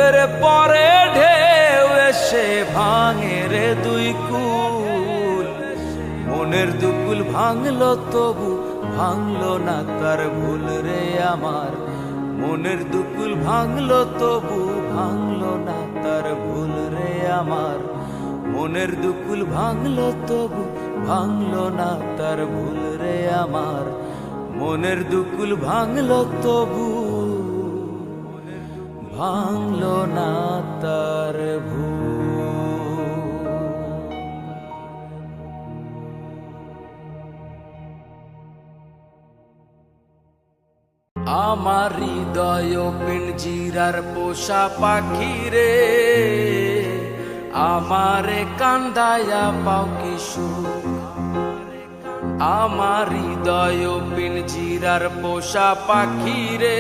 বুকের পরে ঢেউ এসে ভাঙে রে দুই কুল, মনের দুকুল ভাঙলো তবু ভাঙলো না তার ভুল রে আমার। মনের দুকুল ভাঙলো তবু ভাঙলো না তার ভুল রে আমার। মনের দুকুল ভাঙলো তবু ভাঙলো না তার ভুল রে আমার। মনের দুকুল ভাঙলো তবু ভাঙলো না তার ভুল। আমার হৃদয় পিঞ্জিরার পোষা পাখি রে, আমারে কান্দায়া পাও কি সুখ। আমার হৃদয় পিঞ্জিরার পোষা পাখি রে,